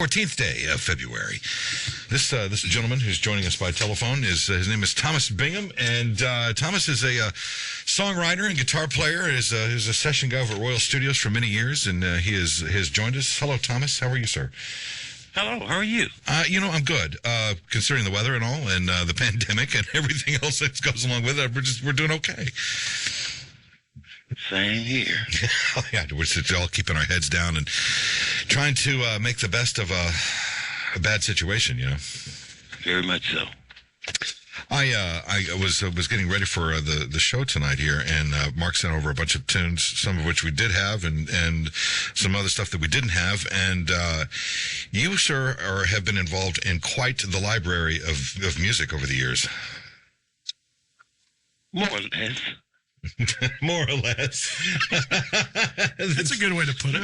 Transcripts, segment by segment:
14th day of February. This gentleman who's joining us by telephone is his name is Thomas Bingham, and Thomas is a songwriter and guitar player. Is a session guy over at Royal Studios for many years, and he has joined us. Hello, Thomas. How are you, sir? Hello. How are you? I'm good. Considering the weather and all, and the pandemic and everything else that goes along with it, we're doing okay. Same here. Yeah, we're just all keeping our heads down and trying to make the best of a bad situation, you know. Very much so. I was getting ready for the show tonight here, and Mark sent over a bunch of tunes, some of which we did have, and some other stuff that we didn't have. And you, sir, have been involved in quite the library of music over the years. More or less. More or less. That's a good way to put it.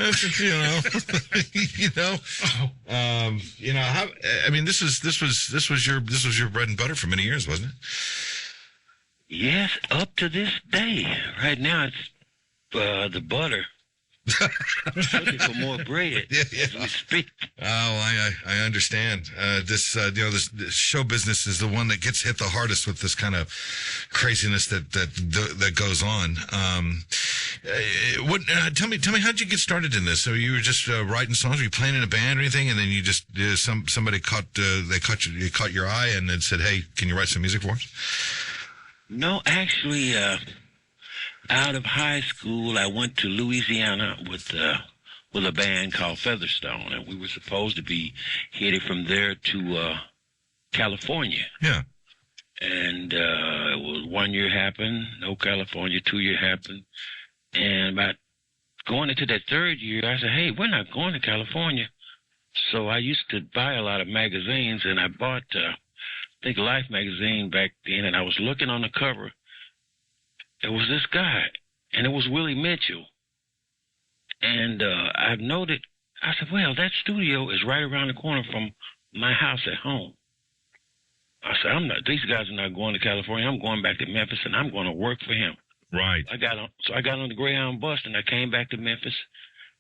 This was your bread and butter for many years, wasn't it? Yes, up to this day. Right now, it's the butter. Looking for more bread as we speak. Oh, I understand. This show business is the one that gets hit the hardest with this kind of craziness that goes on. Tell me, how did you get started in this? So you were just writing songs? Were you playing in a band or anything? And then you just somebody caught your eye and then said, "Hey, can you write some music for us?" No, actually. Out of high school, I went to Louisiana with a band called Featherstone, and we were supposed to be headed from there to California. Yeah. And it was 1 year happened, no California, 2 year happened. And about going into that third year, I said, hey, we're not going to California. So I used to buy a lot of magazines, and I bought, I think, Life magazine back then, and I was looking on the cover. It was this guy, and it was Willie Mitchell. And I noted, I said, well, that studio is right around the corner from my house at home. I said, these guys are not going to California. I'm going back to Memphis, and I'm going to work for him. Right. So I got on the Greyhound bus, and I came back to Memphis.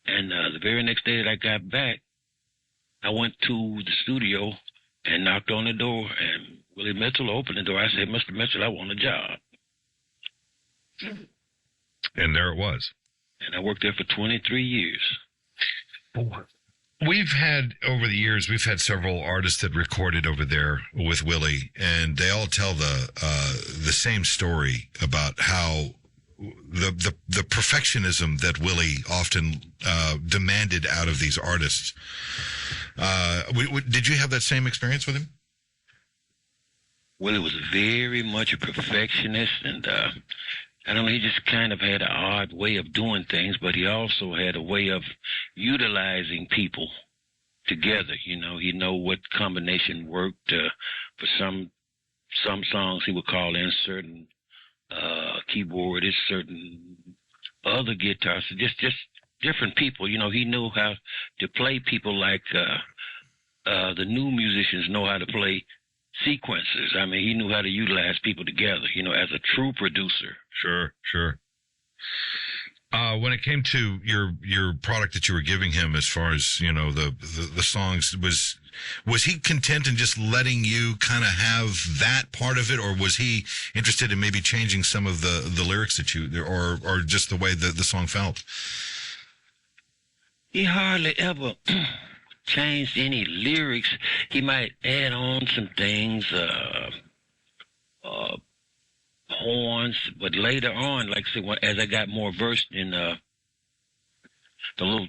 And the very next day that I got back, I went to the studio and knocked on the door, and Willie Mitchell opened the door. I said, Mr. Mitchell, I want a job. And there it was. And I worked there for 23 years. We've had several artists that recorded over there with Willie, and they all tell the same story about how the perfectionism that Willie often demanded out of these artists. Did you have that same experience with him? Willie was very much a perfectionist, and I don't know, he just kind of had an odd way of doing things, but he also had a way of utilizing people together. You know, he know what combination worked. For some songs, he would call in certain keyboardists, certain other guitarists, just different people. You know, he knew how to play people like the new musicians know how to play sequences. I mean, he knew how to utilize people together, you know, as a true producer. Sure. When it came to your product that you were giving him, as far as, you know, the songs, was he content in just letting you kind of have that part of it, or was he interested in maybe changing some of the lyrics that or just the way the song felt? He hardly ever changed any lyrics. He might add on some things, horns, but later on, like I said, as I got more versed in the little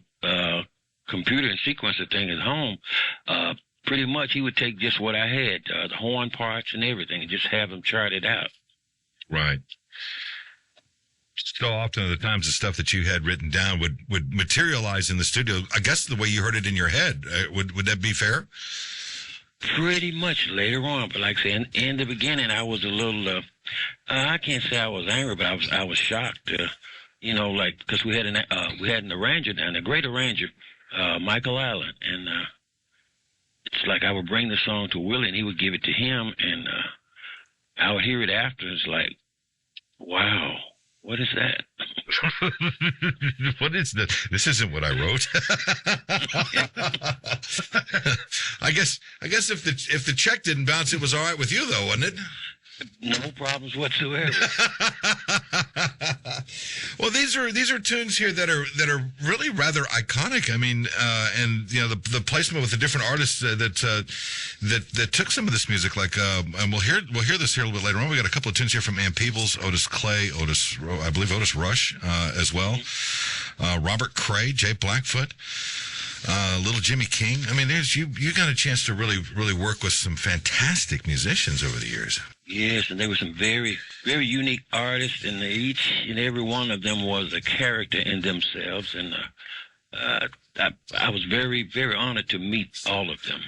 computer and sequencer thing at home, pretty much he would take just what I had, the horn parts and everything, and just have them charted out. Right. So often of the times the stuff that you had written down would materialize in the studio, I guess the way you heard it in your head. Would that be fair? Pretty much later on, but like I said, in the beginning, I was a little, I can't say I was angry, but I was shocked, you know, like, because we had an arranger down, a great arranger, Michael Allen, and it's like I would bring the song to Willie, and he would give it to him, and I would hear it after, and it's like, wow. What is that? What is that? This isn't what I wrote. I guess if the check didn't bounce, it was all right with you, though, wasn't it? No problems whatsoever. Well, these are tunes here that are really rather iconic. I mean, and you know the placement with the different artists that took some of this music, like and we'll hear this here a little bit later on. We got a couple of tunes here from Ann Peebles, Otis Clay, I believe Otis Rush as well, Robert Cray, Jay Blackfoot. Little Jimmy King. I mean, you got a chance to really work with some fantastic musicians over the years. Yes, and there were some very, very unique artists, and each and every one of them was a character in themselves. And I was very, very honored to meet all of them.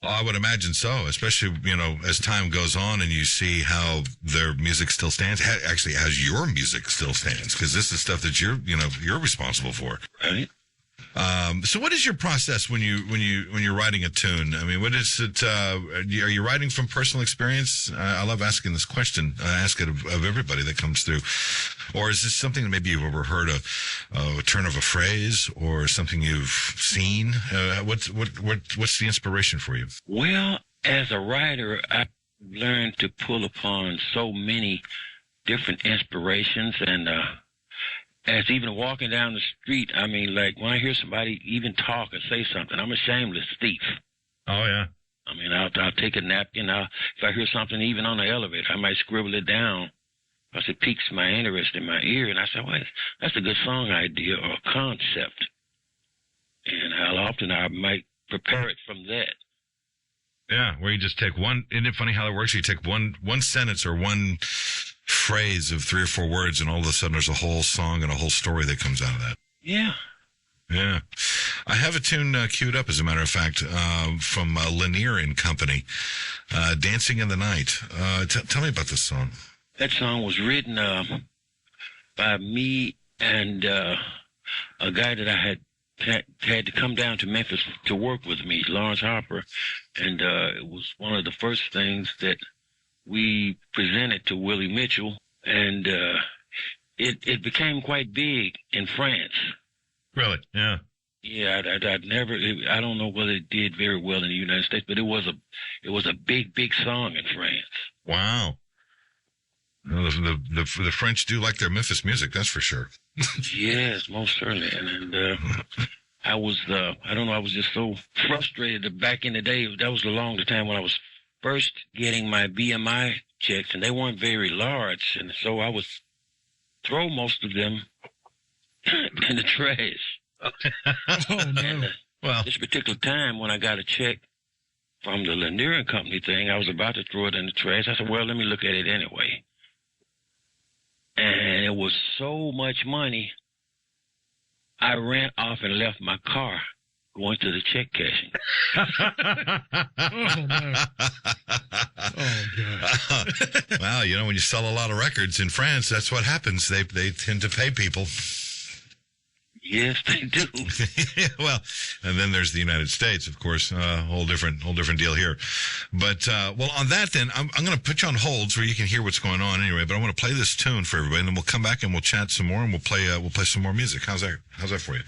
Well, I would imagine so, especially, you know, as time goes on and you see how their music still stands. Actually, as your music still stands, because this is stuff that you're responsible for. Right. So what is your process when you're writing a tune? I mean, what is it? Are you writing from personal experience? I love asking this question. I ask it of everybody that comes through. Or is this something that maybe you've overheard a turn of a phrase or something you've seen? What's the inspiration for you? Well, as a writer, I've learned to pull upon so many different inspirations, and as even walking down the street, I mean, like when I hear somebody even talk or say something, I'm a shameless thief. Oh, yeah. I mean, I'll take a napkin. If I hear something even on the elevator, I might scribble it down because it piques my interest in my ear. And I say, well, that's a good song idea or a concept. And how often I might prepare it from that. Yeah, where you just take one. Isn't it funny how it works? You take one sentence or one phrase of 3 or 4 words, and all of a sudden there's a whole song and a whole story that comes out of that. Yeah. Yeah. I have a tune queued up, as a matter of fact, from Lanier and Company, Dancing in the Night. Tell me about this song. That song was written by me and a guy that I had to come down to Memphis to work with me, Lawrence Harper, and it was one of the first things that we presented to Willie Mitchell, and it became quite big in France. Really? Yeah. Yeah, I don't know whether it did very well in the United States, but it was a big song in France. Wow. Well, the French do like their Memphis music, that's for sure. Yes, most certainly. And I was just so frustrated back in the day. That was along the time when I was first getting my BMI checks, and they weren't very large, and so I would throw most of them in the trash. Oh, no. Well, this particular time when I got a check from the Lanier and Company thing, I was about to throw it in the trash. I said, well, let me look at it anyway. And it was so much money, I ran off and left my car going to the check cashing. Oh, no. Oh, God. Well, you know, when you sell a lot of records in France, that's what happens. They tend to pay people. Yes, they do. Well, and then there's the United States, of course, whole different deal here. But well, on that, then I'm going to put you on hold so you can hear what's going on anyway. But I want to play this tune for everybody, and then we'll come back and we'll chat some more, and we'll play some more music. How's that for you?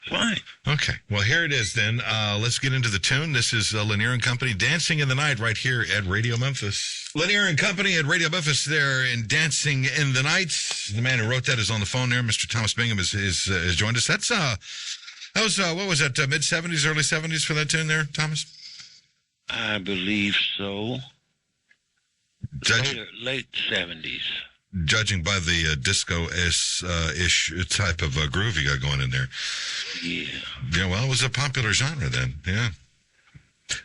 Fine. Okay. Well, here it is then. Let's get into the tune. This is Lanier and Company, Dancing in the Night, right here at Radio Memphis. Lanier and Company at Radio Memphis there in Dancing in the Night. The man who wrote that is on the phone there. Mr. Thomas Bingham is joined us. That was what was that, mid-70s, early 70s for that tune there, Thomas? I believe so. Late 70s. Judging by the disco-ish type of groove you got going in there. Yeah. Yeah, well, it was a popular genre then, yeah.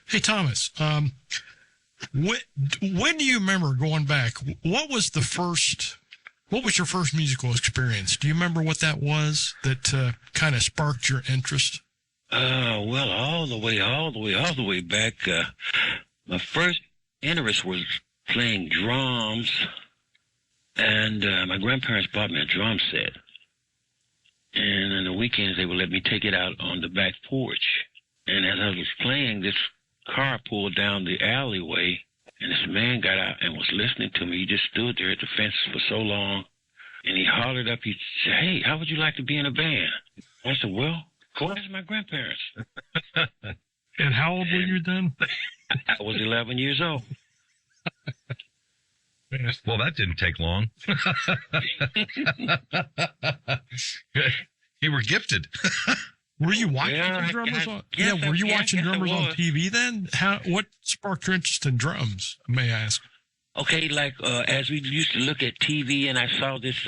Hey, Thomas, when do you remember going back? What was your first musical experience? Do you remember what that was that kind of sparked your interest? Well, all the way back, my first interest was playing drums. And my grandparents bought me a drum set. And on the weekends, they would let me take it out on the back porch. And as I was playing, this car pulled down the alleyway, and this man got out and was listening to me. He just stood there at the fence for so long. And he hollered up, he said, "Hey, how would you like to be in a band?" I said, "Well, go ask my grandparents." And how old were you then? I was 11 years old. Well, that didn't take long. You were gifted. Were you watching the drummers were you watching drummers on TV then? What sparked your interest in drums, may I ask? Okay, like as we used to look at TV, and I saw this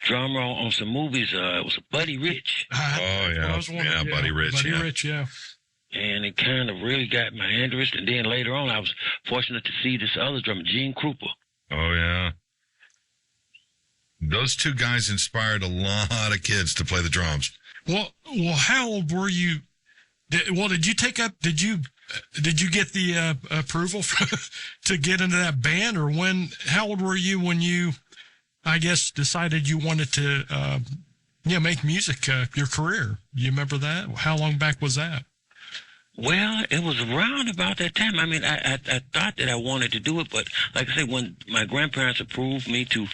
drummer on some movies. It was Buddy Rich. Buddy Rich. Buddy Rich, yeah. And it kind of really got my interest. And then later on, I was fortunate to see this other drummer, Gene Krupa. Oh, yeah. Those two guys inspired a lot of kids to play the drums. Well, how old were you? Did you get the approval to get into that band, or how old were you when you, I guess, decided you wanted to, make music your career? You remember that? How long back was that? Well, it was around about that time. I mean, I thought that I wanted to do it, but like I said, when my grandparents approved me to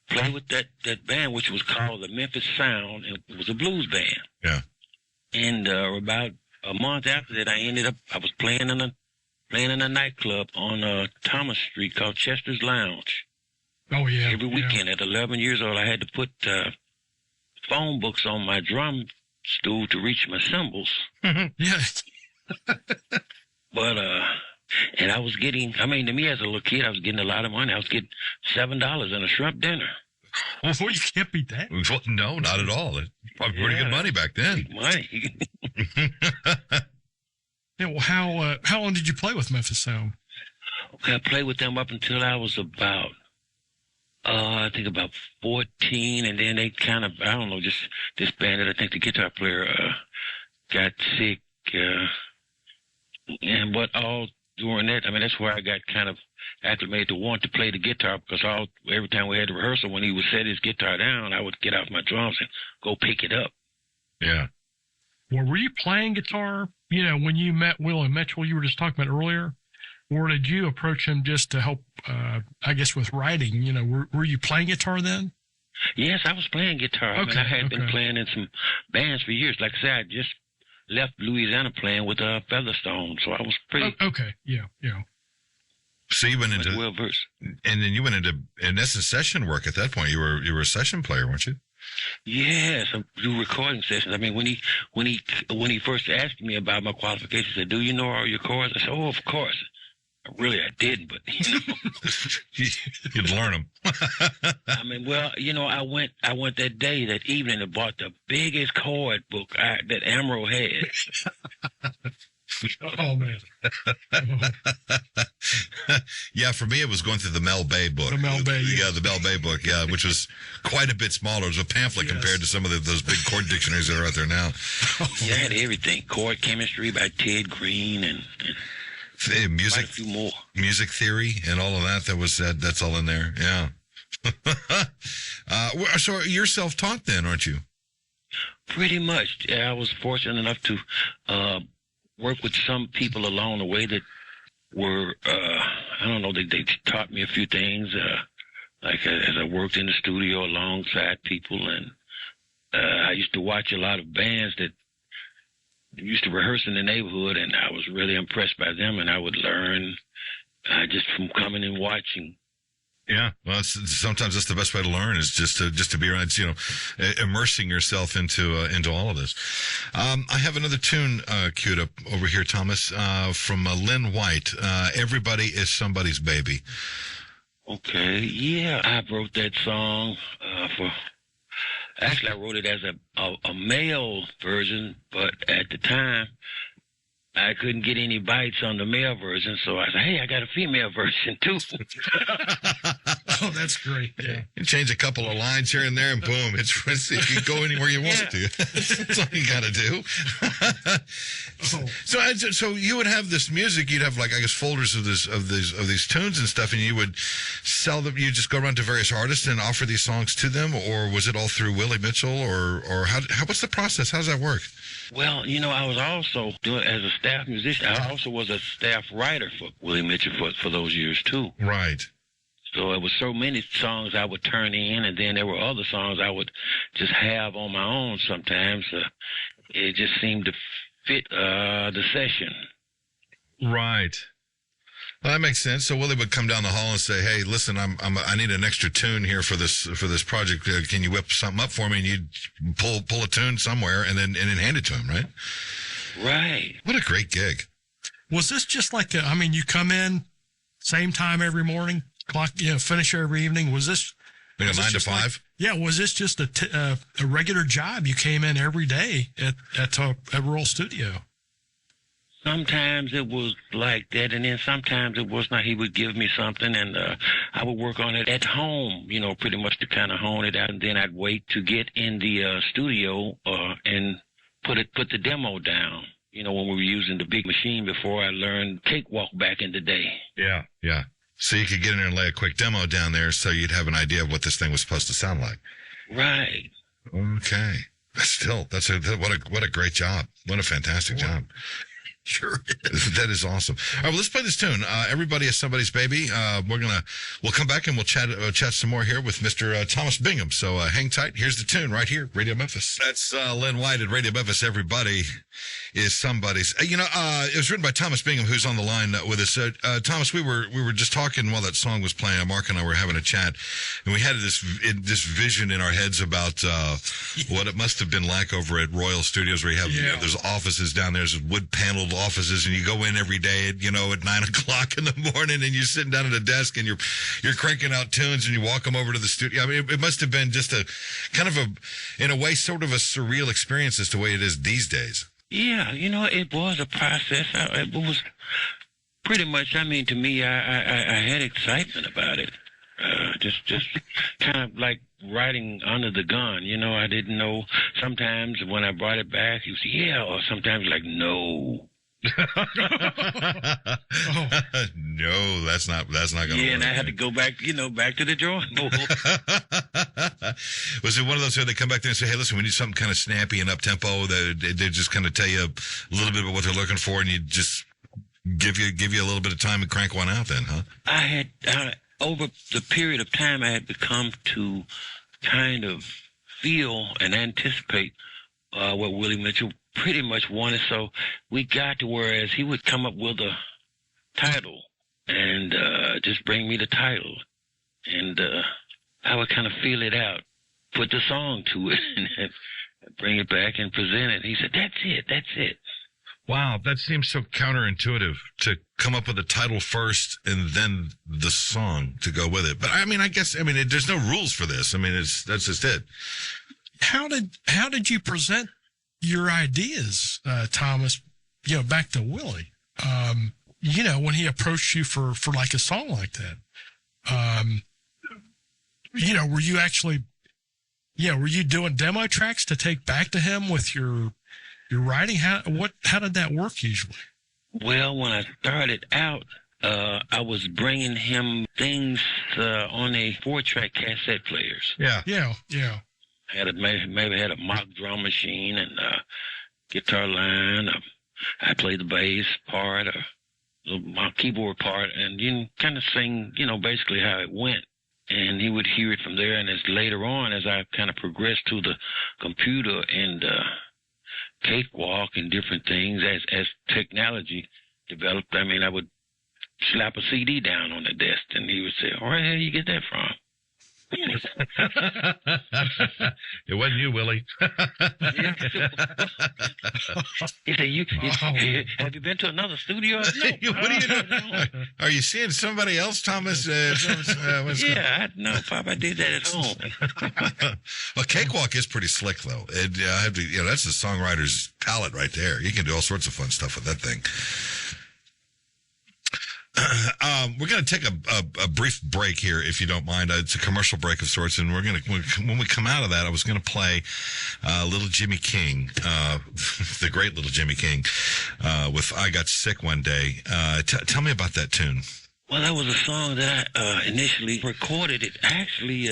play with that band, which was called the Memphis Sound, it was a blues band. Yeah. And about a month after that, I was playing in a nightclub on Thomas Street called Chester's Lounge. Oh, yeah. Every weekend at 11 years old, I had to put phone books on my drum stool to reach my cymbals. Yeah. But, and I was getting, to me as a little kid, I was getting a lot of money. I was getting $7 in a shrimp dinner. Well, you can't beat that. No, not at all. It's probably pretty good money back then. Money. Yeah, well, how long did you play with Memphis Sound? Okay, I played with them up until I was about, I think about 14, and then they kind of, just disbanded. I think the guitar player got sick, but all during that, that's where I got kind of acclimated to want to play the guitar, because every time we had a rehearsal, when he would set his guitar down, I would get off my drums and go pick it up. Yeah. Well, were you playing guitar, when you met Willie Mitchell, you were just talking about earlier? Or did you approach him just to help, I guess, with writing? Were you playing guitar then? Yes, I was playing guitar. Okay, I had been playing in some bands for years. Like I said, I just left Louisiana playing with Featherstone, so I was pretty... Okay, yeah. So you went into... well-versed. And then you went into, in essence, session work at that point. You were a session player, weren't you? Yes, I do recording sessions. When he first asked me about my qualifications, he said, "Do you know all your chords?" I said, "Oh, of course." Really, I didn't, but you'd learn them. I went that evening and bought the biggest chord book that Amro had. Oh, man. Yeah, for me, it was going through the Mel Bay book. The Mel Bay, yeah. The Mel Bay book, yeah, which was quite a bit smaller. It was a pamphlet compared to some of those big chord dictionaries that are out there now. Yeah, I had everything. Chord chemistry by Ted Green and music, quite a few more. Music theory and all of that. That's all in there. Yeah. So you're self-taught then, aren't you? Pretty much. I was fortunate enough to work with some people along the way that were, they taught me a few things, as I worked in the studio alongside people, and I used to watch a lot of bands that used to rehearse in the neighborhood, and I was really impressed by them, and I would learn just from coming and watching. Yeah, well, sometimes that's the best way to learn, is just to be around, immersing yourself into all of this. I have another tune queued up over here, Thomas, from Lynn White. "Everybody is Somebody's Baby." Okay, yeah, I wrote that song Actually, I wrote it as a male version, but at the time, I couldn't get any bites on the male version, so I said, "Hey, I got a female version too." Oh, that's great. Yeah. You change a couple of lines here and there, and boom, you can go anywhere you want to. That's all you got to do. So you would have this music. You'd have folders of these tunes and stuff, and you would sell them. You just go around to various artists and offer these songs to them, or was it all through Willie Mitchell, or what's the process? How does that work? Well, I was also doing as a staff musician. I also was a staff writer for Willie Mitchell for those years too. Right. So it was so many songs I would turn in, and then there were other songs I would just have on my own sometimes. It just seemed to fit the session. Right. Well, that makes sense. So Willie would come down the hall and say, "Hey, listen, I need an extra tune here for this project. Can you whip something up for me?" And you'd pull a tune somewhere and then hand it to him, right? Right. What a great gig. Was this just like you come in same time every morning, finish every evening? Was this like a 9 to 5? Was this just a regular job? You came in every day at Rural Studio? Sometimes it was like that, and then sometimes it was not. He would give me something, and I would work on it at home, pretty much to kind of hone it out, and then I'd wait to get in the studio and put the demo down, when we were using the big machine before I learned Cakewalk back in the day. Yeah, yeah. So you could get in there and lay a quick demo down there so you'd have an idea of what this thing was supposed to sound like. Right. Okay. What a great job. What a fantastic job. Sure is. That is awesome. All right, well, let's play this tune. Everybody is Somebody's Baby. We'll come back and we'll chat some more here with Mr. Thomas Bingham. So hang tight. Here's the tune right here, Radio Memphis. That's Lynn White at Radio Memphis. Everybody is Somebody's. It was written by Thomas Bingham, who's on the line with us. Thomas, we were just talking while that song was playing. Mark and I were having a chat, and we had this vision in our heads about what it must have been like over at Royal Studios, where you have there's offices down there, there's wood paneled offices, and you go in every day at 9:00 in the morning, and you're sitting down at a desk and you're cranking out tunes, and you walk them over to the studio. I mean, it must have been just a kind of in a way, sort of a surreal experience as to the way it is these days. Yeah, it was a process. It was pretty much, to me, I had excitement about it. Just kind of like writing under the gun, I didn't know. Sometimes when I brought it back, you say, yeah, or sometimes like, no. No, that's not going to work. Yeah, and I had to go back, back to the drawing board. Was it one of those where they come back there and say, hey, listen, we need something kind of snappy and up-tempo, that they just kind of tell you a little bit about what they're looking for, and you just give you a little bit of time and crank one out then, huh? I had, over the period of time, I had become to kind of feel and anticipate what Willie Mitchell pretty much wanted. So we got to whereas he would come up with a title and just bring me the title, and I would kind of feel it out, put the song to it, and bring it back and present it. He said, that's it. Wow, that seems so counterintuitive, to come up with a title first and then the song to go with it. But I guess there's no rules for this. That's just it. How did you present your ideas, Thomas, back to Willie, when he approached you for like a song like that? Were you actually, were you doing demo tracks to take back to him with your writing? How did that work usually? Well, when I started out, I was bringing him things on a 4-track cassette players. Yeah. Maybe had a mock drum machine and guitar line. I played the bass part, my keyboard part, and you kind of sing, basically how it went. And he would hear it from there. And as later on, as I kind of progressed to the computer and Cakewalk and different things, as technology developed, I would slap a CD down on the desk, and he would say, "All right, where you get that from?" It wasn't you, Willie. He said, have you been to another studio? No. What are you doing? Are you seeing somebody else, Thomas? Pop, I did that at home. Well, Cakewalk is pretty slick, though. That's the songwriter's palette right there. You can do all sorts of fun stuff with that thing. We're going to take a brief break here, if you don't mind. It's a commercial break of sorts, and when we come out of that, I was going to play Little Jimmy King, the great Little Jimmy King, with "I Got Sick One Day." Tell me about that tune. Well, that was a song that I initially recorded. It actually,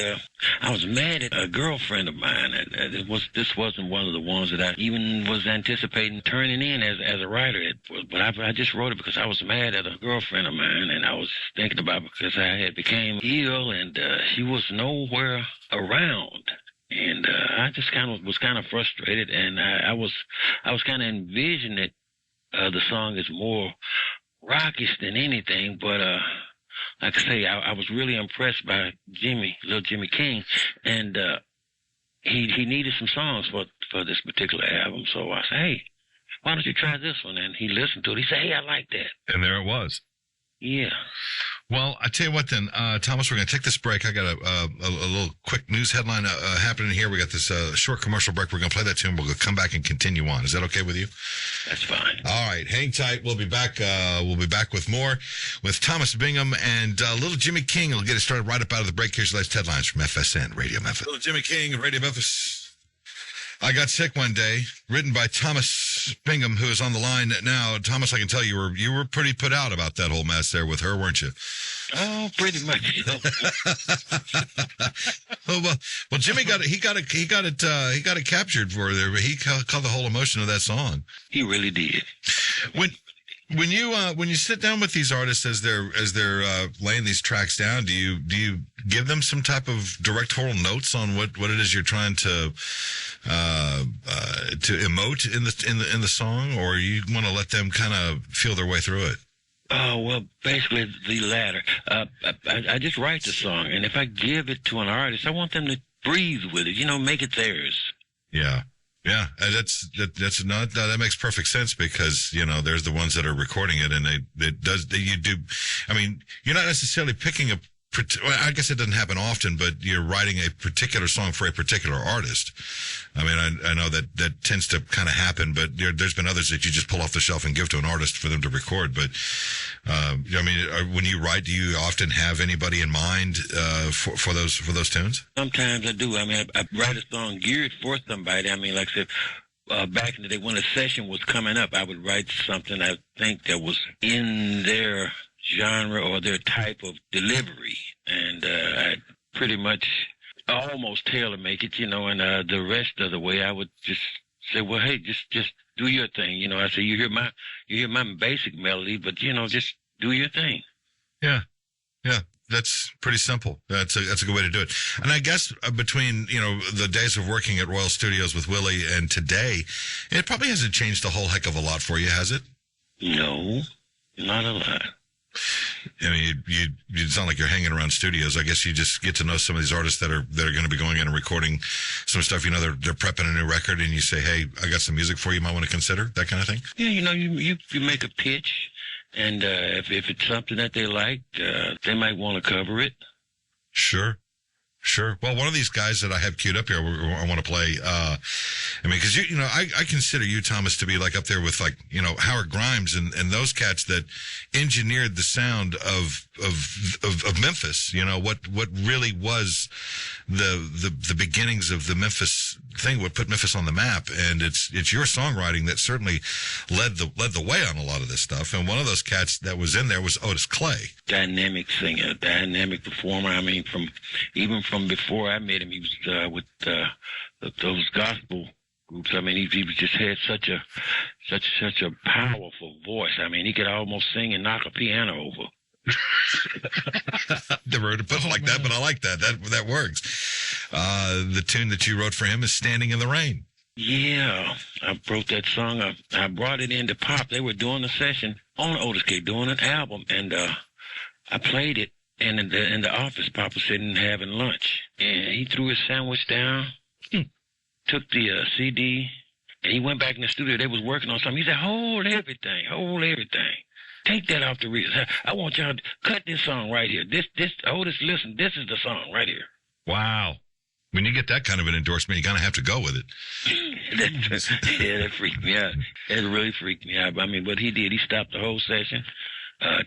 I was mad at a girlfriend of mine, and this wasn't one of the ones that I even was anticipating turning in as a writer. But I just wrote it because I was mad at a girlfriend of mine, and I was thinking about it because I had became ill, and she was nowhere around. And I just was kind of frustrated, and I was kind of envisioning the song as more rockish than anything, but like I say, I was really impressed by Little Jimmy King, and he needed some songs for this particular album. So I said, hey, why don't you try this one? And he listened to it. He said, hey, I like that. And there it was. Yeah. Well, I tell you what then, Thomas, we're going to take this break. I got a little quick news headline happening here. We got this short commercial break. We're going to play that tune. We'll come back and continue on. Is that okay with you? That's fine. All right. Hang tight. We'll be back. We'll be back with more with Thomas Bingham and Little Jimmy King. We'll get it started right up out of the break. Here's the latest headlines from FSN, Radio Memphis. Little Jimmy King, Radio Memphis. I got sick one day, written by Thomas Bingham, who is on the line now. Thomas, I can tell you were pretty put out about that whole mess there with her, weren't you? Oh, pretty much. well, Jimmy got it captured for there. He caught the whole emotion of that song. He really did. When you sit down with these artists as they're laying these tracks down, do you give them some type of directorial notes on what it is you're trying to emote in the song, or you want to let them kind of feel their way through it? Oh, well, basically the latter. I just write the song, and if I give it to an artist, I want them to breathe with it, make it theirs. Yeah. Yeah, that makes perfect sense because, there's the ones that are recording it and you're not necessarily picking I guess it doesn't happen often, but you're writing a particular song for a particular artist. I mean, I know that tends to kind of happen, but there's been others that you just pull off the shelf and give to an artist for them to record. But, when you write, do you often have anybody in mind, for those tunes? Sometimes I do. I write a song geared for somebody. Like I said, back in the day when a session was coming up, I would write something I think that was in their genre or their type of delivery, and I pretty much almost tailor make it, and the rest of the way I would just say, well, hey, just do your thing, I say, you hear my basic melody, but just do your thing. Yeah. That's pretty simple. That's a good way to do it. And I guess between, the days of working at Royal Studios with Willie and today, it probably hasn't changed a whole heck of a lot for you, has it? No, not a lot. I mean, you sound like you're hanging around studios. I guess you just get to know some of these artists that are going to be going in and recording some stuff. They're prepping a new record, and you say, "Hey, I got some music for you. Might want to consider," that kind of thing. Yeah, you make a pitch, and if it's something that they like, they might want to cover it. Sure. Well, one of these guys that I have queued up here, I want to play. Because I consider you, Thomas, to be like up there with Howard Grimes and those cats that engineered the sound of Memphis. What really was the beginnings of the Memphis thing, what put Memphis on the map, and it's your songwriting that certainly led the way on a lot of this stuff. And one of those cats that was in there was Otis Clay. Dynamic singer, dynamic performer. From before I met him, he was with those gospel groups. He just had such a powerful voice. He could almost sing and knock a piano over. Never heard it put like that, but I like that. That works. The tune that you wrote for him is "Standing in the Rain." Yeah, I wrote that song. I brought it into Pop. They were doing a session on Otis K, doing an album, and I played it. And in the office, Pop was sitting having lunch, and he threw his sandwich down, took the CD, and he went back in the studio. They was working on something. He said, hold everything. Take that off the reel. I want y'all to cut this song right here. This, Otis, listen, this is the song right here. Wow. When you get that kind of an endorsement, you kind of have to go with it. Yeah, that freaked me out. It really freaked me out. What he did, he stopped the whole session.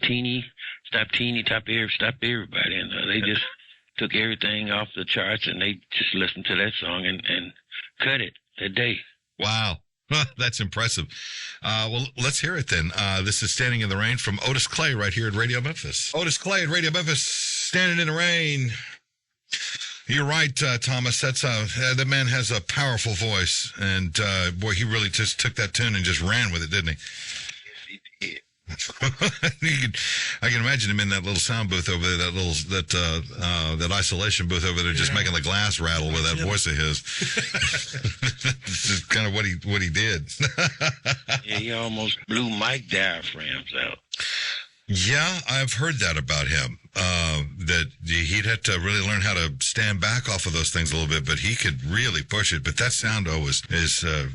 Teeny, stopped everybody, and they just took everything off the charts, and they just listened to that song and cut it that day. Wow. That's impressive. Well, let's hear it then. This is Standing in the Rain from Otis Clay right here at Radio Memphis. Otis Clay at Radio Memphis, Standing in the Rain. You're right, Thomas. That man has a powerful voice, and boy, he really just took that tune and just ran with it, didn't he? I can imagine him in that little sound booth over there, that isolation booth over there, just making the glass rattle with that voice of his. This is kind of what he did. Yeah, he almost blew mic diaphragms out. Yeah, I've heard that about him. That he'd had to really learn how to stand back off of those things a little bit, but he could really push it. But that sound, is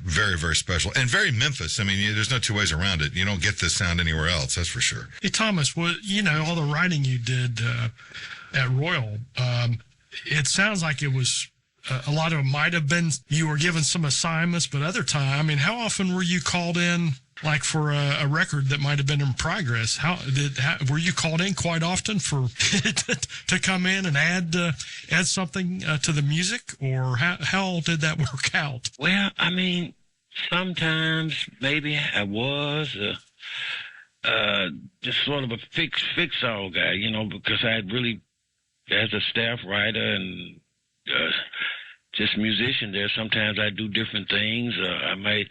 very, very special and very Memphis. I mean, there's no two ways around it. You don't get this sound anywhere else, that's for sure. Hey, Thomas, all the writing you did at Royal, it sounds like it was a lot of it might have been you were given some assignments, but other time, I mean, how often were you called in? Like for a record that might have been in progress, were you called in quite often for to come in and add something to the music, or how did that work out? Well, I mean, sometimes maybe I was just sort of a fix-all guy, because I really, as a staff writer and just musician there, sometimes I do different things. I might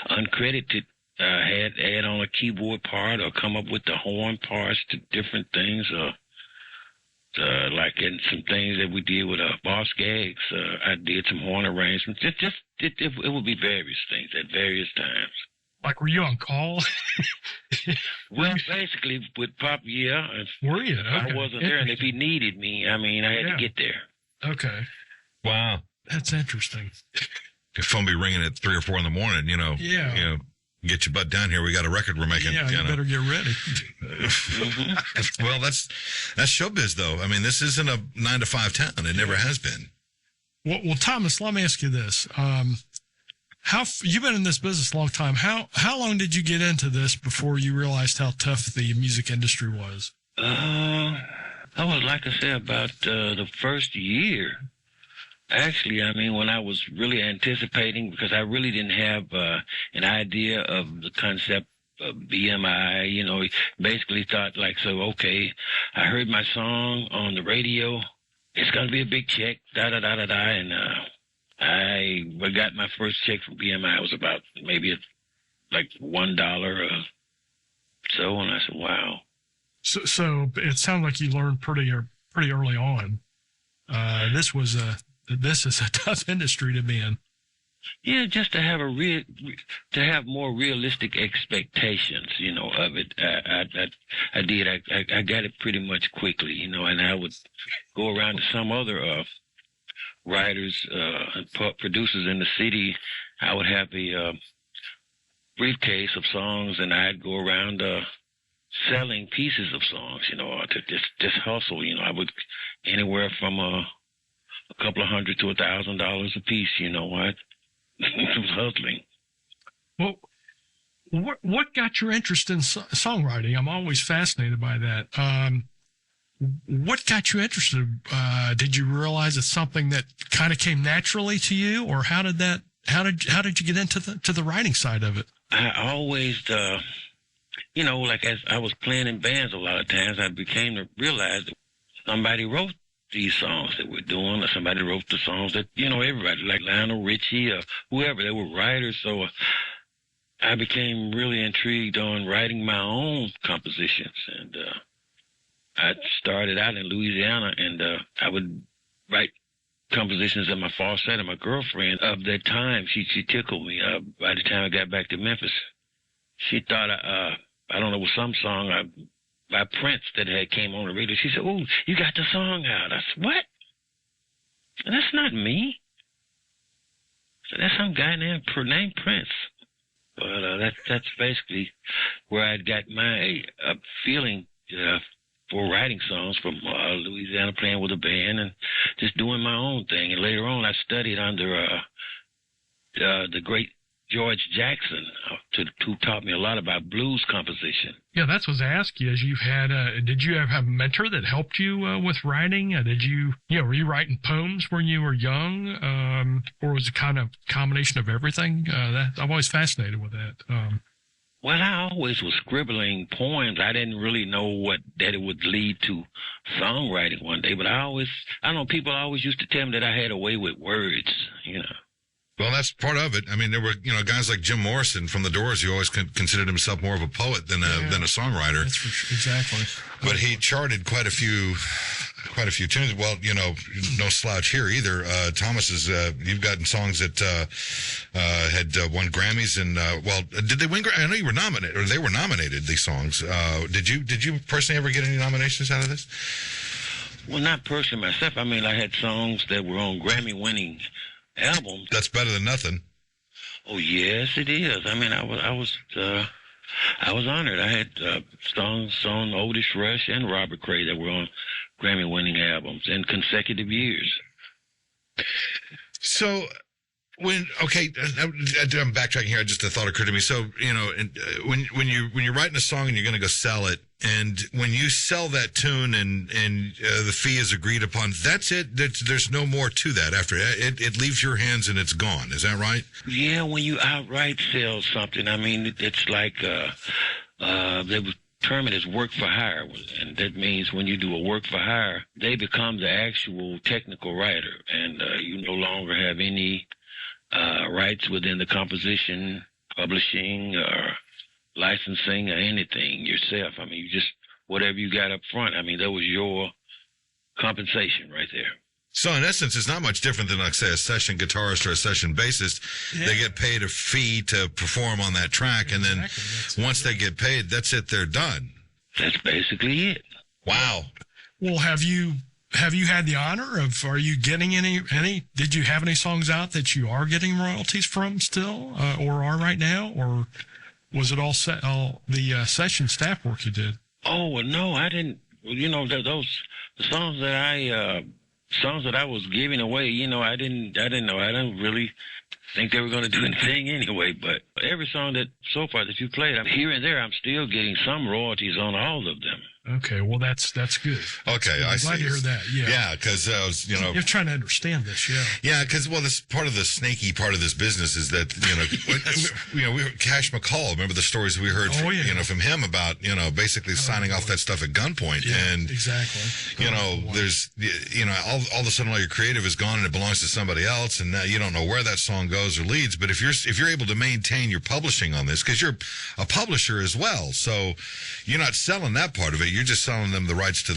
uncredited add on a keyboard part or come up with the horn parts to different things, like in some things that we did with Boss Gags. I did some horn arrangements. It would be various things at various times. Like, were you on call? Well, basically with Pop, yeah. Were you? Okay. I wasn't there, and if he needed me, I mean, I had to get there. Okay. Wow. That's interesting. The phone be ringing at 3 or 4 in the morning, get your butt down here. We got a record we're making. Yeah, you better get ready. Well, that's showbiz, though. I mean, this isn't a 9-to-5 town. It never has been. Well, Thomas, let me ask you this: you've been in this business a long time. How long did you get into this before you realized how tough the music industry was? I was, like I said, about the first year. Actually, I mean, when I was really anticipating, because I really didn't have an idea of the concept of BMI, basically thought like, so, okay, I heard my song on the radio. It's going to be a big check, da-da-da-da-da. And I got my first check from BMI. It was about maybe like $1 or so. And I said, wow. So it sounds like you learned pretty early on. This is a tough industry to be in. Yeah, just to have to have more realistic expectations, of it. I did. I got it pretty much quickly, and I would go around to some other writers and producers in the city. I would have a briefcase of songs, and I'd go around selling pieces of songs, to just hustle. I would anywhere from a couple of $100 to $1,000 a piece. What? It was hustling. Well, what got your interest in songwriting? I'm always fascinated by that. What got you interested? Did you realize it's something that kind of came naturally to you, or how did you get into the writing side of it? I always, like as I was playing in bands a lot of times, I became to realize that somebody wrote these songs that we're doing, or somebody wrote the songs that, everybody, like Lionel Richie or whoever, they were writers. So I became really intrigued on writing my own compositions. And I started out in Louisiana, and I would write compositions of my falsetto. My girlfriend of that time, she tickled me. By the time I got back to Memphis, she thought, I don't know, it was some song by Prince that had came on the radio. She said, "Oh, you got the song out." I said, "What? That's not me." I said, "That's some guy named Prince." But that's basically where I got my feeling for writing songs from Louisiana, playing with a band and just doing my own thing. And later on, I studied under the great George Jackson, who taught me a lot about blues composition. Yeah, that's what I asked you. As you've had, did you have a mentor that helped you with writing? Did you, were you writing poems when you were young, or was it kind of combination of everything? I'm always fascinated with that. Well, I always was scribbling poems. I didn't really know that it would lead to songwriting one day, but I don't know, people always used to tell me that I had a way with words, Well, that's part of it. I mean, there were, guys like Jim Morrison from The Doors, who always considered himself more of a poet than a songwriter. That's for sure. Exactly. But he charted quite a few tunes. Well, no slouch here either. Thomas you've gotten songs that had won Grammys, and did they win? I know you were nominated, or they were nominated. These songs. Did you personally ever get any nominations out of this? Well, not personally myself. I mean, I had songs that were on Grammy-winning albums. That's better than nothing. Oh yes, it is. I mean, I was honored. I had songs on Otis Rush and Robert Cray that were on Grammy-winning albums in consecutive years. So, I'm backtracking here. Just a thought occurred to me. So, when you're writing a song and you're going to go sell it, and when you sell that tune and the fee is agreed upon, that's it. There's no more to that after it leaves your hands and it's gone. Is that right? Yeah, when you outright sell something, I mean, it's like they would term it as work for hire, and that means when you do a work for hire, they become the actual technical writer, and you no longer have any rights within the composition, publishing, or licensing, or anything yourself. I mean, you just, whatever you got up front, I mean, that was your compensation right there. So in essence, it's not much different than, like, say, a session guitarist or a session bassist. Yeah. They get paid a fee to perform on that track, and then once they get paid, that's it, they're done. That's basically it. Wow. Well, have you had the honor of, are you getting any, did you have any songs out that you are getting royalties from still, or are right now, or was it all the session staff work you did? Oh, well, no, I didn't. Well, the songs that I was giving away, I didn't know. I didn't really think they were going to do anything anyway. But every song that so far that you played, here and there, I'm still getting some royalties on all of them. Okay, well, that's good. Okay, I'm glad to hear that. Yeah, yeah, because you're trying to understand this. Yeah, yeah, because this part of the snaky part of this business is that Cash McCall. Remember the stories we heard from him about basically signing off that stuff at gunpoint. Yeah, and exactly. There's all of a sudden all your creative is gone and it belongs to somebody else, and now you don't know where that song goes or leads. But if you're able to maintain your publishing on this, because you're a publisher as well, so you're not selling that part of it. You're just selling them the rights to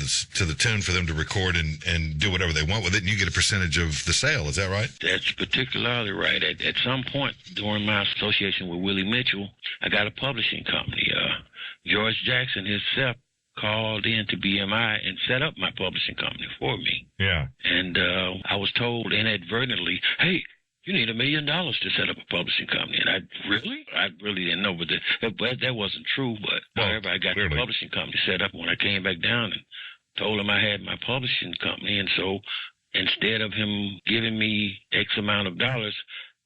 the tune for them to record and do whatever they want with it, and you get a percentage of the sale. Is that right? That's particularly right. At some point during my association with Willie Mitchell, I got a publishing company. George Jackson himself called in to BMI and set up my publishing company for me. Yeah. And I was told inadvertently, hey, you need $1 million to set up a publishing company. And I really didn't know, but that wasn't true. But however, I got the publishing company set up. When I came back down and told him I had my publishing company, and so instead of him giving me X amount of dollars,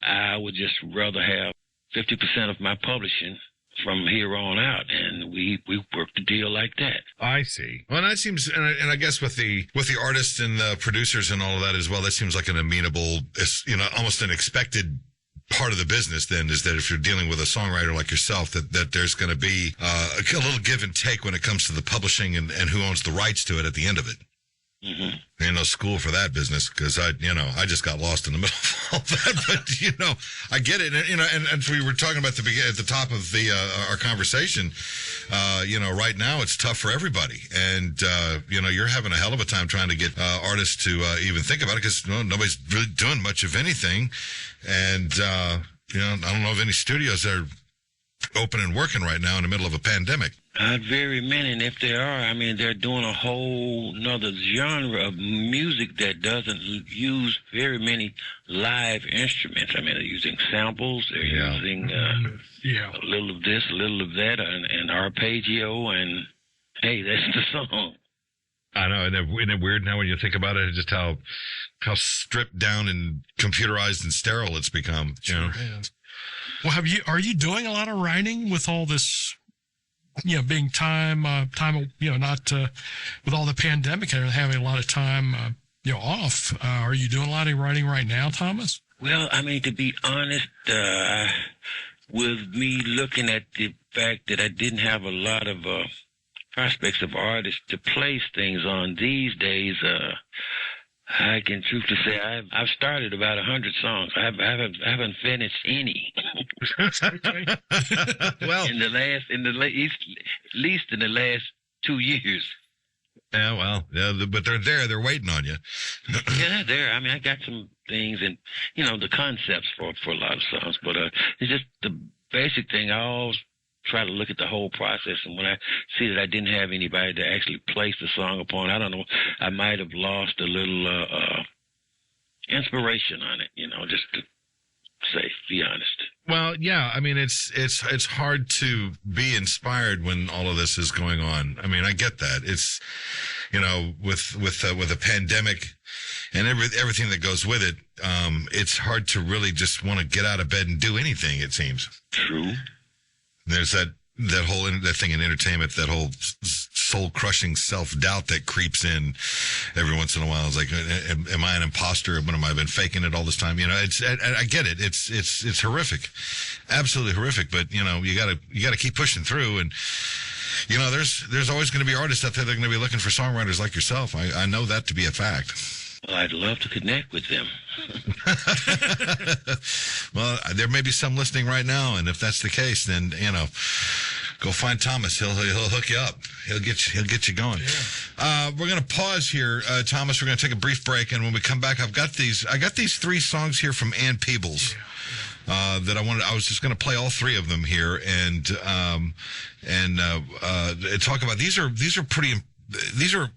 I would just rather have 50% of my publishing from here on out, and we worked the deal like that. I see. Well, that seems, and I guess with the artists and the producers and all of that as well, that seems like an amenable, almost an expected part of the business. Then is that if you're dealing with a songwriter like yourself, that there's going to be a little give and take when it comes to the publishing and who owns the rights to it at the end of it. Mm-hmm. Ain't no school for that business, because I just got lost in the middle of all that. But I get it. And we were talking about at the top of our conversation. Right now it's tough for everybody, and you're having a hell of a time trying to get artists to even think about it, because nobody's really doing much of anything. And I don't know of any studios that are open and working right now in the middle of a pandemic. Not very many, and if there are, I mean, they're doing a whole nother genre of music that doesn't use very many live instruments. I mean, they're using samples, they're using a little of this, a little of that, and arpeggio, and hey, that's the song. I know, isn't it weird now when you think about it, just how stripped down and computerized and sterile it's become? Sure has. Well, are you doing a lot of writing with all this, being time, not, with all the pandemic and having a lot of time, off? Are you doing a lot of writing right now, Thomas? Well, I mean, to be honest, with me looking at the fact that I didn't have a lot of prospects of artists to place things on these days, I can truthfully say I've started about 100 songs. I haven't finished any. Well, at least in the last 2 years. Yeah, well, yeah, but they're there. They're waiting on you. Yeah, they're there. I mean, I got some things and, the concepts for a lot of songs, but it's just the basic thing. I always try to look at the whole process, and when I see that I didn't have anybody to actually place the song upon, I don't know, I might have lost a little inspiration on it, just to be honest. Well, yeah, I mean, it's hard to be inspired when all of this is going on. I mean, I get that. It's, with a pandemic and everything that goes with it, it's hard to really just want to get out of bed and do anything, it seems. True. There's that thing in entertainment, that whole soul-crushing self-doubt that creeps in every once in a while. It's like, am I an imposter? When have I been faking it all this time? I get it. It's horrific, absolutely horrific. But you gotta keep pushing through. And there's always going to be artists out there that are going to be looking for songwriters like yourself. I know that to be a fact. Well, I'd love to connect with them. Well, there may be some listening right now, and if that's the case, then go find Thomas. He'll hook you up. He'll get you going. Yeah. We're gonna pause here, Thomas. We're gonna take a brief break, and when we come back, I got these 3 songs here from Ann Peebles. That I was just going to play all 3 of them here and talk about. These are pretty.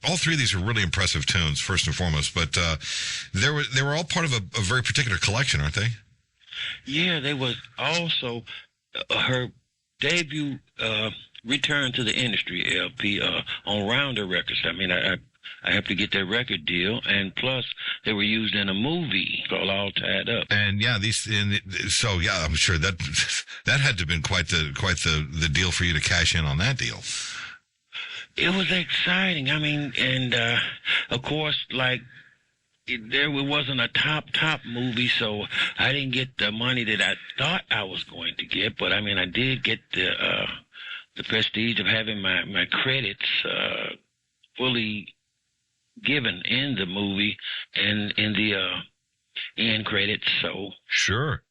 All 3 of these are really impressive tunes, first and foremost. But they were all part of a very particular collection, aren't they? Yeah, they was also her debut return to the industry LP on Rounder Records. I mean, I have to get that record deal, and plus they were used in a movie called All Tied Up. And yeah, I'm sure that had to have been quite the deal for you to cash in on that deal. It was exciting. I mean, and of course, it wasn't a top movie, so I didn't get the money that I thought I was going to get. But I mean, I did get the prestige of having my credits fully given in the movie and in the end credits. So sure.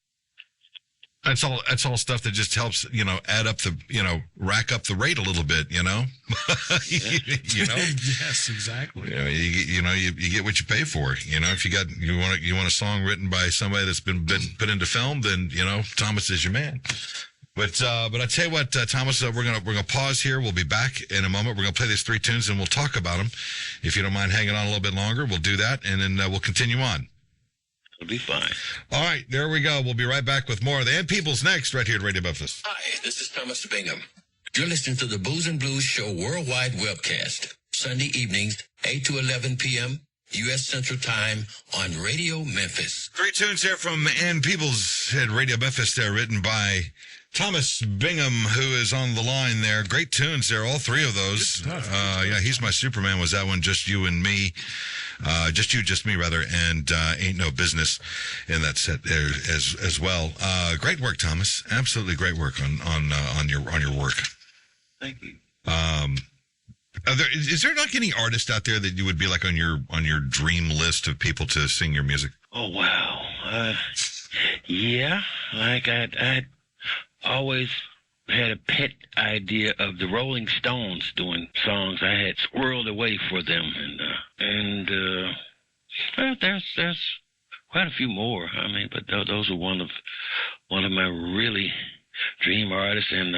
That's all stuff that just helps, add up rack up the rate a little bit, Yes, exactly. You get what you pay for. If you want a song written by somebody that's been put into film, then, Thomas is your man. But I tell you what, Thomas, we're gonna pause here. We'll be back in a moment. We're gonna play these 3 tunes and we'll talk about them. If you don't mind hanging on a little bit longer, we'll do that, and then we'll continue on. It'll be fine. All right, there we go. We'll be right back with more of the Ann Peebles next, right here at Radio Memphis. Hi, this is Thomas Bingham. You're listening to the Booze and Blues Show worldwide webcast, Sunday evenings, 8 to 11 p.m., U.S. Central Time on Radio Memphis. 3 tunes here from Ann Peebles at Radio Memphis there, written by Thomas Bingham, who is on the line there. Great tunes there, all 3 of those. Yeah, He's My Superman was that one, Just You and Me. Just You, Just Me, rather, and Ain't No Business in that set there as well. Great work, Thomas. Absolutely great work on your work. Thank you. Is there like any artist out there that you would be like on your dream list of people to sing your music? Oh wow, yeah. Like I'd always had a pet idea of the Rolling Stones doing songs. I had squirreled away for them, and well, there's quite a few more. I mean, but those are one of my really dream artists, and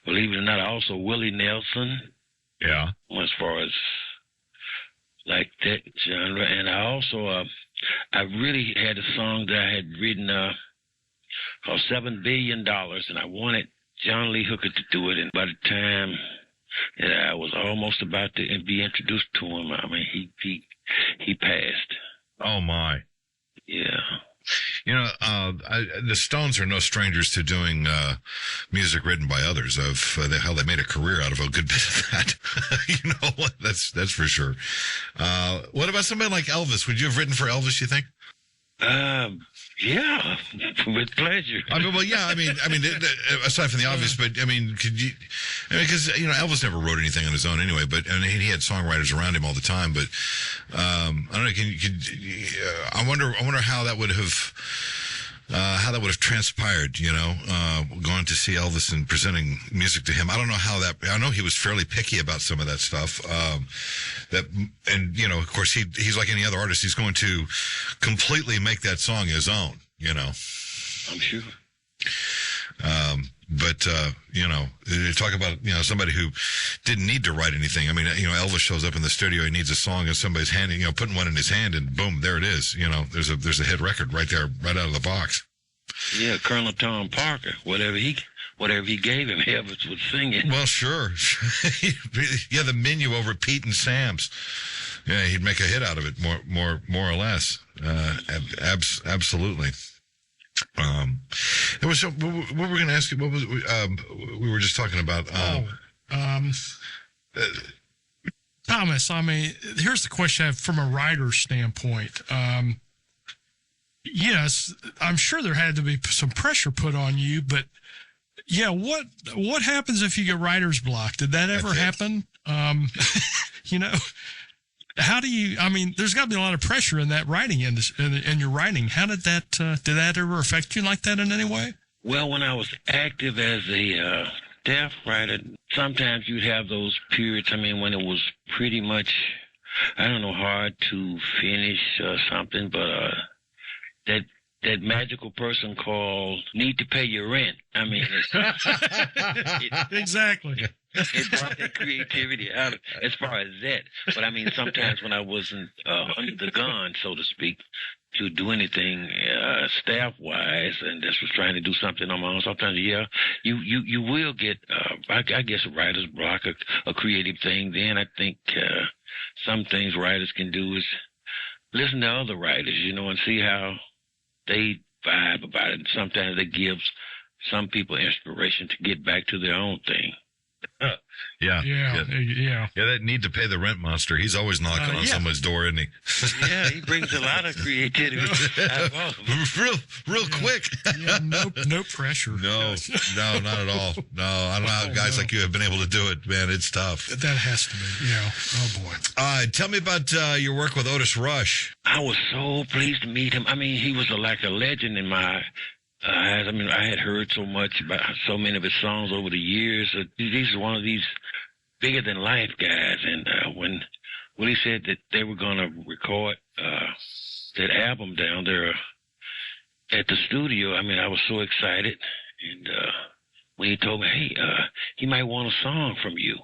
believe it or not, also Willie Nelson. Yeah. As far as like that genre, and I also I really had a song that I had written called $7 Billion, and I wanted John Lee Hooker to do it, and by the time that I was almost about to be introduced to him, I mean, he passed. Oh my. Yeah. The Stones are no strangers to doing music written by others. Of how they made a career out of a good bit of that. That's for sure. What about somebody like Elvis? Would you have written for Elvis, you think? Yeah, with pleasure. Aside from the obvious, but could you? Because Elvis never wrote anything on his own anyway. But he had songwriters around him all the time. But I don't know. I wonder how that would have. How that would have transpired, going to see Elvis and presenting music to him. I don't know how that. I know he was fairly picky about some of that stuff. Of course, he's like any other artist. He's going to completely make that song his own. I'm sure. Talk about somebody who didn't need to write anything. Elvis shows up in the studio, he needs a song, and somebody's handing, putting one in his hand, and boom, there it is. There's a hit record right there, right out of the box. Yeah, Colonel Tom Parker, whatever he gave him, Elvis was singing. Well, sure. Yeah, the menu over at Pete and Sam's. Yeah, he'd make a hit out of it, more or less. Absolutely. There was what we're going to ask you. What was we were just talking about? Thomas, here's the question I have from a writer's standpoint. Yes, I'm sure there had to be some pressure put on you, but yeah, what happens if you get writer's block? Did that ever happen? How do you, there's got to be a lot of pressure in that writing in your writing. How did that ever affect you like that in any way? Well, when I was active as a staff writer, sometimes you'd have those periods, when it was pretty much, hard to finish something, but that magical person called need to pay your rent. Exactly. It brought that creativity out as far as that. But sometimes when I wasn't under the gun, so to speak, to do anything staff-wise, and just was trying to do something on my own, sometimes, you will get, I guess, a writer's block, a creative thing. Then I think some things writers can do is listen to other writers, and see how they vibe about it. Sometimes it gives some people inspiration to get back to their own thing. Yeah. That need to pay the rent monster. He's always knocking on someone's door, isn't he? Yeah, he brings a lot of creativity. real quick. Yeah, no pressure. No, not at all. No, I don't know how guys like you have been able to do it, man. It's tough. That has to be. Yeah. Oh boy. Tell me about your work with Otis Rush. I was so pleased to meet him. He was like a legend in my eyes. I had heard so much about so many of his songs over the years. He's one of these bigger than life guys. And when Willie said that they were going to record that album down there at the studio, I was so excited. And when he told me, hey, he might want a song from you,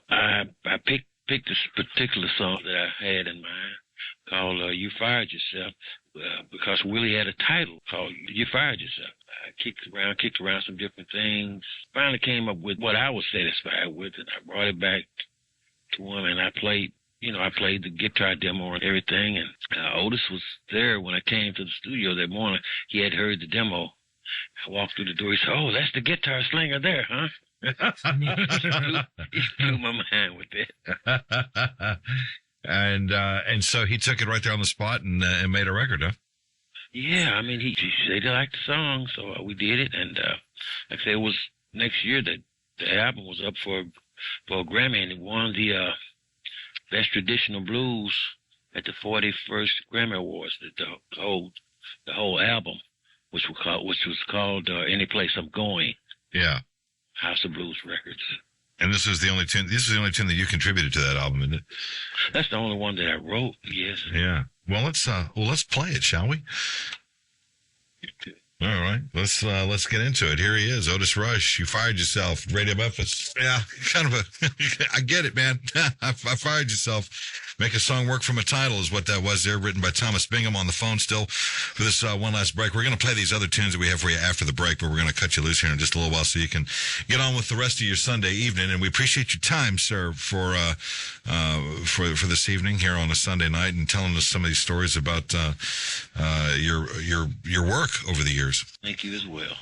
and I picked this particular song that I had in mind called "You Fired Yourself." Because Willie had a title called "You Fired Yourself." I kicked around some different things. Finally came up with what I was satisfied with, and I brought it back to him, and I played the guitar demo and everything. And Otis was there when I came to the studio that morning. He had heard the demo. I walked through the door. He said, "Oh, that's the guitar slinger there, huh?" He blew my mind with that. And so he took it right there on the spot and made a record, huh? Yeah, he said he liked the song, so we did it. And like I said, it was next year that the album was up for a Grammy, and it won the Best Traditional Blues at the 41st Grammy Awards. The whole album, which was called "Any Place I'm Going." Yeah, House of Blues Records. And this is the only tune. This is the only tune that you contributed to that album, isn't it? That's the only one that I wrote. Yes. Yeah. Well, let's play it, shall we? All right. Let's get into it. Here he is, Otis Rush. You Fired Yourself, Radio Memphis. Yeah, kind of I get it, man. I fired yourself. Make a song work from a title is what that was there, written by Thomas Bingham on the phone still for this one last break. We're going to play these other tunes that we have for you after the break, but we're going to cut you loose here in just a little while so you can get on with the rest of your Sunday evening. And we appreciate your time, sir, for this evening here on a Sunday night and telling us some of these stories about your work over the years. Thank you as well.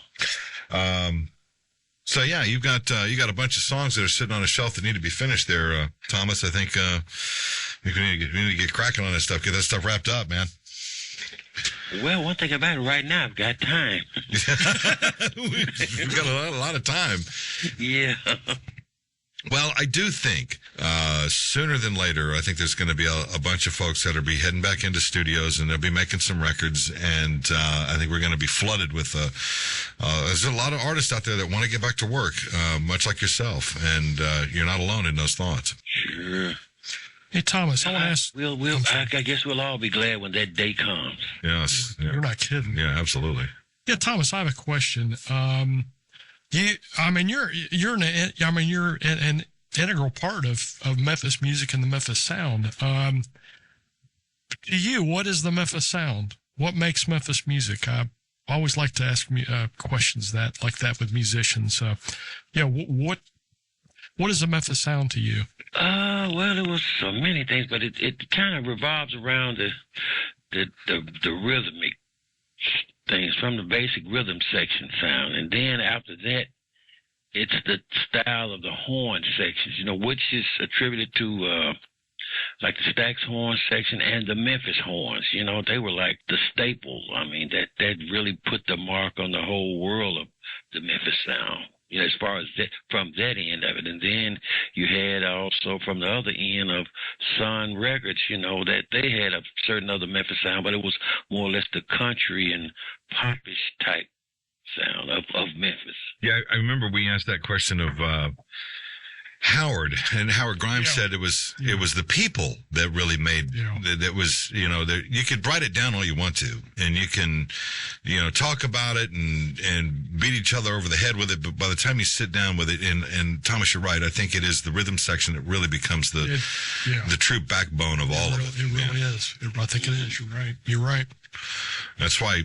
So yeah, you got a bunch of songs that are sitting on a shelf that need to be finished there, Thomas. I think we need to get cracking on this stuff, get that stuff wrapped up, man. Well, one thing about it, right now, I've got time. We've got a lot of time. Yeah. Well, I do think sooner than later, I think there's going to be a bunch of folks that'll be heading back into studios and they'll be making some records. And I think we're going to be flooded with there's a lot of artists out there that want to get back to work, much like yourself. And you're not alone in those thoughts. Sure. Hey, Thomas, I want to ask. I guess we'll all be glad when that day comes. Yes. Yeah. You're not kidding. Yeah, absolutely. Yeah, Thomas, I have a question. You're an integral part of Memphis music and the Memphis sound. To you, what is the Memphis sound? What makes Memphis music? I always like to ask questions like that with musicians. What is the Memphis sound to you? Well, it was so many things, but it kind of revolves around the rhythmic things from the basic rhythm section sound, and then after that, it's the style of the horn sections, which is attributed to like the Stax horn section and the Memphis horns. They were like the staple. I mean, that really put the mark on the whole world of the Memphis sound. As far as that, from that end of it. And then you had also from the other end of Sun Records, that they had a certain other Memphis sound, but it was more or less the country and popish type sound of Memphis. Yeah, I remember we asked that question of Howard, and Howard Grimes said it was the people that really made that was you could write it down all you want to, and you can talk about it and beat each other over the head with it, but by the time you sit down with it, and Thomas, you're right, I think it is the rhythm section that really becomes the true backbone of all of it. It really is. I think it is. You're right. That's why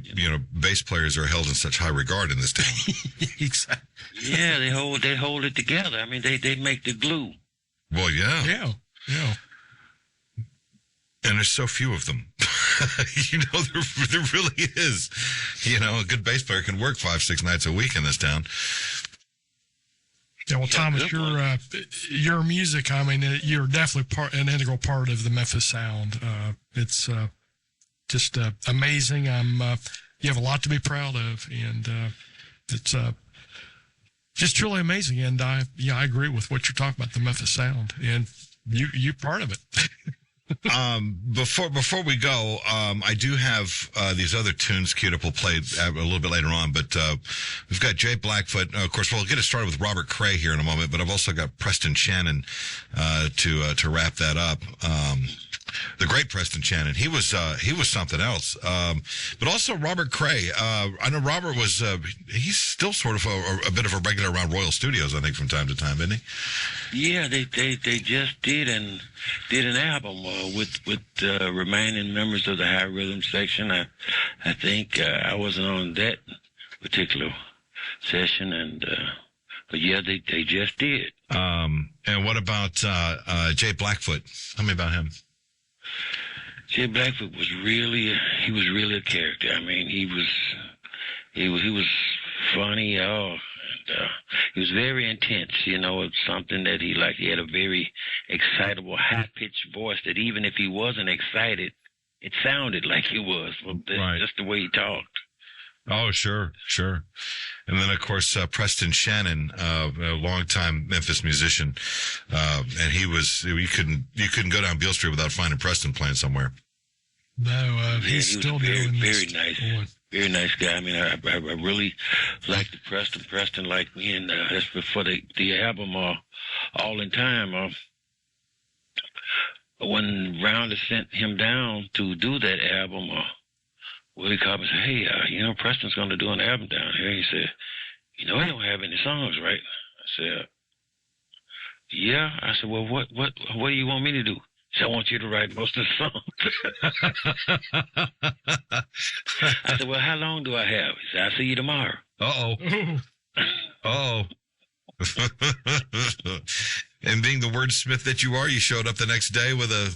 bass players are held in such high regard in this town. Exactly. Yeah, they hold it together. I mean, they make the glue. Well, yeah. Yeah. And there's so few of them. There really is. A good bass player can work 5-6 nights a week in this town. Yeah, well, Thomas, your music, I mean, you're definitely an integral part of the Memphis sound. It's just amazing. You have a lot to be proud of, and it's just truly amazing. And I agree with what you're talking about, the Memphis sound, and you're part of it. Before we go, I do have these other tunes queued up. We'll play a little bit later on, but we've got Jay Blackfoot. Of course, we'll get it started with Robert Cray here in a moment, but I've also got Preston Shannon to wrap that up. The great Preston Shannon, he was something else. But also Robert Cray. I know Robert was he's still sort of a bit of a regular around Royal Studios, I think, from time to time, isn't he? Yeah, they just did an album with remaining members of the High Rhythm section. I think I wasn't on that particular session, and but yeah, they just did. And what about Jay Blackfoot? Tell me about him. Jay Blackfoot was really a character. I mean, he was funny. He was very intense. It's something that he liked. He had a very excitable, high-pitched voice that even if he wasn't excited, it sounded like he was. Just the way he talked. Oh, sure. And then, of course, Preston Shannon, a longtime Memphis musician, and you couldn't go down Beale Street without finding Preston playing somewhere. No, he's still doing very nice. Very nice guy. I mean, I really liked Preston. Preston liked me, and that's before the album All in Time. When Rounder sent him down to do that album, Willie Cobb said, "Hey, Preston's going to do an album down here." He said, "I don't have any songs, right?" I said, "Yeah." I said, "Well, what do you want me to do?" So I want you to write most of the songs. I said, well, how long do I have? He said, I'll see you tomorrow. Uh-oh. And being the wordsmith that you are, you showed up the next day with a